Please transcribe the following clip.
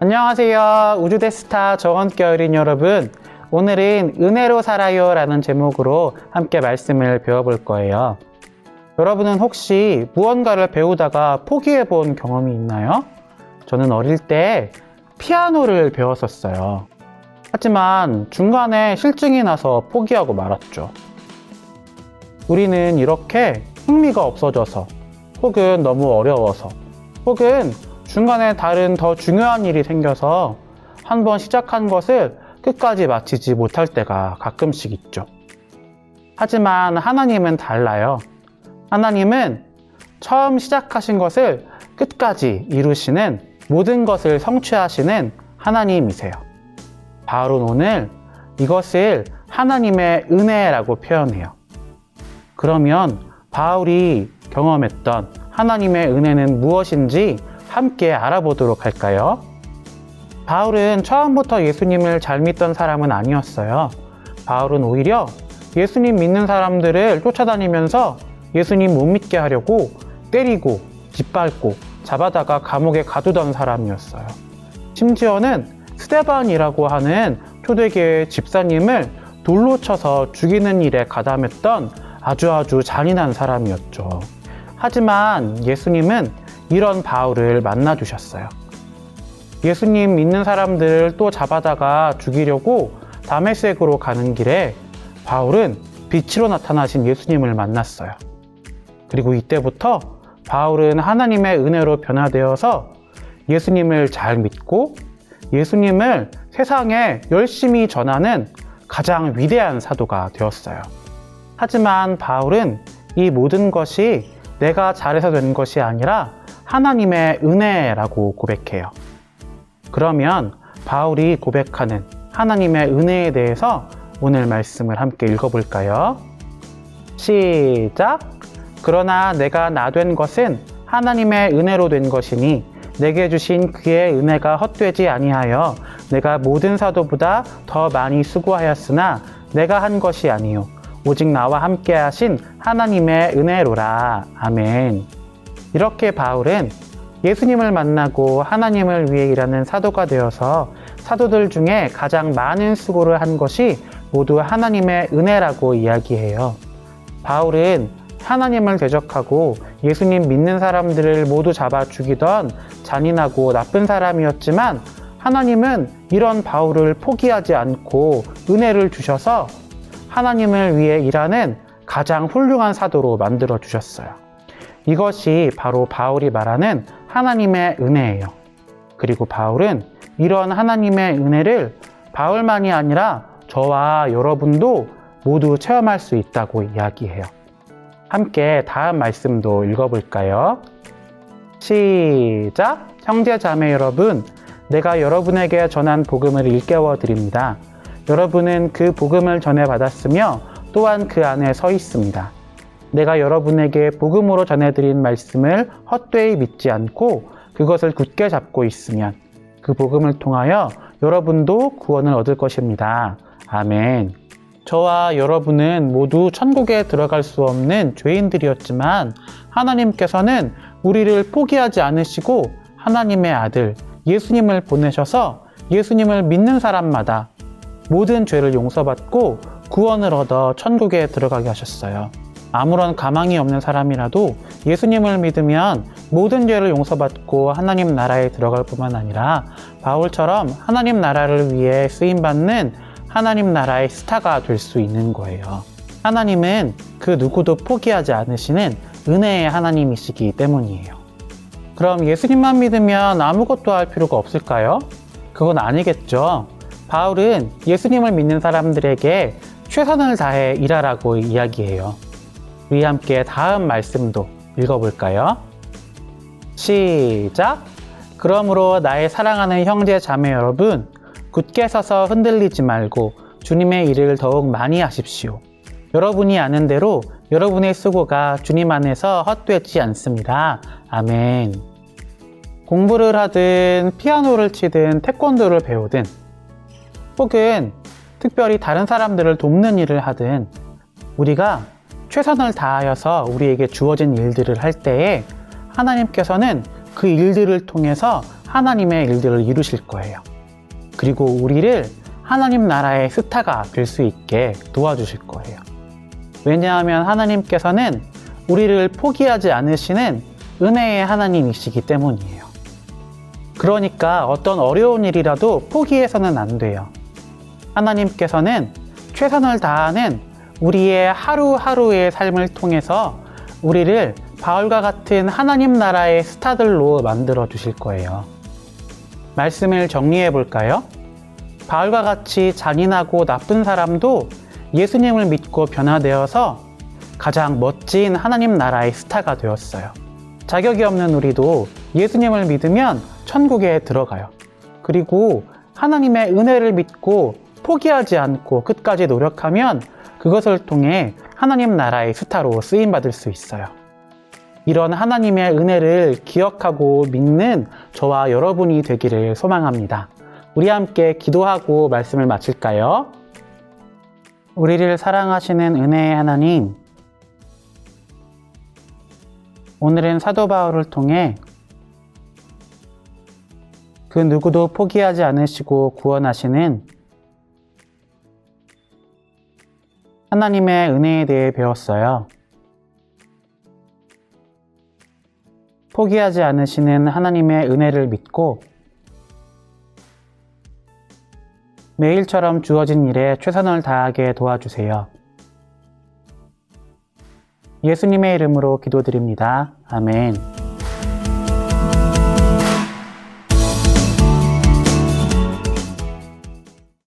안녕하세요. 우주대스타 정원께 어린 여러분, 오늘은 은혜로 살아요 라는 제목으로 함께 말씀을 배워볼 거예요. 여러분은 혹시 무언가를 배우다가 포기해 본 경험이 있나요? 저는 어릴 때 피아노를 배웠었어요. 하지만 중간에 실증이 나서 포기하고 말았죠. 우리는 이렇게 흥미가 없어져서, 혹은 너무 어려워서, 혹은 중간에 다른 더 중요한 일이 생겨서 한번 시작한 것을 끝까지 마치지 못할 때가 가끔씩 있죠. 하지만 하나님은 달라요. 하나님은 처음 시작하신 것을 끝까지 이루시는, 모든 것을 성취하시는 하나님이세요. 바울은 오늘 이것을 하나님의 은혜라고 표현해요. 그러면 바울이 경험했던 하나님의 은혜는 무엇인지 함께 알아보도록 할까요? 바울은 처음부터 예수님을 잘 믿던 사람은 아니었어요. 바울은 오히려 예수님 믿는 사람들을 쫓아다니면서 예수님 못 믿게 하려고 때리고 짓밟고 잡아다가 감옥에 가두던 사람이었어요. 심지어는 스데반이라고 하는 초대교회 집사님을 돌로 쳐서 죽이는 일에 가담했던 아주 잔인한 사람이었죠. 하지만 예수님은 이런 바울을 만나주셨어요. 예수님 믿는 사람들을 또 잡아다가 죽이려고 다메섹으로 가는 길에 바울은 빛으로 나타나신 예수님을 만났어요. 그리고 이때부터 바울은 하나님의 은혜로 변화되어서 예수님을 잘 믿고 예수님을 세상에 열심히 전하는 가장 위대한 사도가 되었어요. 하지만 바울은 이 모든 것이 내가 잘해서 된 것이 아니라 하나님의 은혜라고 고백해요. 그러면 바울이 고백하는 하나님의 은혜에 대해서 오늘 말씀을 함께 읽어볼까요? 시작! 그러나 내가 나 된 것은 하나님의 은혜로 된 것이니 내게 주신 그의 은혜가 헛되지 아니하여 내가 모든 사도보다 더 많이 수고하였으나 내가 한 것이 아니요 오직 나와 함께 하신 하나님의 은혜로라. 아멘. 이렇게 바울은 예수님을 만나고 하나님을 위해 일하는 사도가 되어서 사도들 중에 가장 많은 수고를 한 것이 모두 하나님의 은혜라고 이야기해요. 바울은 하나님을 대적하고 예수님 믿는 사람들을 모두 잡아 죽이던 잔인하고 나쁜 사람이었지만 하나님은 이런 바울을 포기하지 않고 은혜를 주셔서 하나님을 위해 일하는 가장 훌륭한 사도로 만들어 주셨어요. 이것이 바로 바울이 말하는 하나님의 은혜예요. 그리고 바울은 이런 하나님의 은혜를 바울만이 아니라 저와 여러분도 모두 체험할 수 있다고 이야기해요. 함께 다음 말씀도 읽어볼까요? 시작! 형제 자매 여러분, 내가 여러분에게 전한 복음을 일깨워 드립니다. 여러분은 그 복음을 전해받았으며 또한 그 안에 서 있습니다. 내가 여러분에게 복음으로 전해드린 말씀을 헛되이 믿지 않고 그것을 굳게 잡고 있으면 그 복음을 통하여 여러분도 구원을 얻을 것입니다. 아멘. 저와 여러분은 모두 천국에 들어갈 수 없는 죄인들이었지만 하나님께서는 우리를 포기하지 않으시고 하나님의 아들 예수님을 보내셔서 예수님을 믿는 사람마다 모든 죄를 용서받고 구원을 얻어 천국에 들어가게 하셨어요. 아무런 가망이 없는 사람이라도 예수님을 믿으면 모든 죄를 용서받고 하나님 나라에 들어갈 뿐만 아니라 바울처럼 하나님 나라를 위해 쓰임받는 하나님 나라의 스타가 될 수 있는 거예요. 하나님은 그 누구도 포기하지 않으시는 은혜의 하나님이시기 때문이에요. 그럼 예수님만 믿으면 아무것도 할 필요가 없을까요? 그건 아니겠죠. 바울은 예수님을 믿는 사람들에게 최선을 다해 일하라고 이야기해요. 우리 함께 다음 말씀도 읽어볼까요? 시작! 그러므로 나의 사랑하는 형제 자매 여러분, 굳게 서서 흔들리지 말고 주님의 일을 더욱 많이 하십시오. 여러분이 아는 대로 여러분의 수고가 주님 안에서 헛되지 않습니다. 아멘. 공부를 하든 피아노를 치든 태권도를 배우든 혹은 특별히 다른 사람들을 돕는 일을 하든 우리가 최선을 다하여서 우리에게 주어진 일들을 할 때에 하나님께서는 그 일들을 통해서 하나님의 일들을 이루실 거예요. 그리고 우리를 하나님 나라의 스타가 될 수 있게 도와주실 거예요. 왜냐하면 하나님께서는 우리를 포기하지 않으시는 은혜의 하나님이시기 때문이에요. 그러니까 어떤 어려운 일이라도 포기해서는 안 돼요. 하나님께서는 최선을 다하는 우리의 하루하루의 삶을 통해서 우리를 바울과 같은 하나님 나라의 스타들로 만들어 주실 거예요. 말씀을 정리해 볼까요? 바울과 같이 잔인하고 나쁜 사람도 예수님을 믿고 변화되어서 가장 멋진 하나님 나라의 스타가 되었어요. 자격이 없는 우리도 예수님을 믿으면 천국에 들어가요. 그리고 하나님의 은혜를 믿고 포기하지 않고 끝까지 노력하면 그것을 통해 하나님 나라의 스타로 쓰임받을 수 있어요. 이런 하나님의 은혜를 기억하고 믿는 저와 여러분이 되기를 소망합니다. 우리 함께 기도하고 말씀을 마칠까요? 우리를 사랑하시는 은혜의 하나님, 오늘은 사도 바울을 통해 그 누구도 포기하지 않으시고 구원하시는 하나님의 은혜에 대해 배웠어요. 포기하지 않으시는 하나님의 은혜를 믿고 매일처럼 주어진 일에 최선을 다하게 도와주세요. 예수님의 이름으로 기도드립니다. 아멘.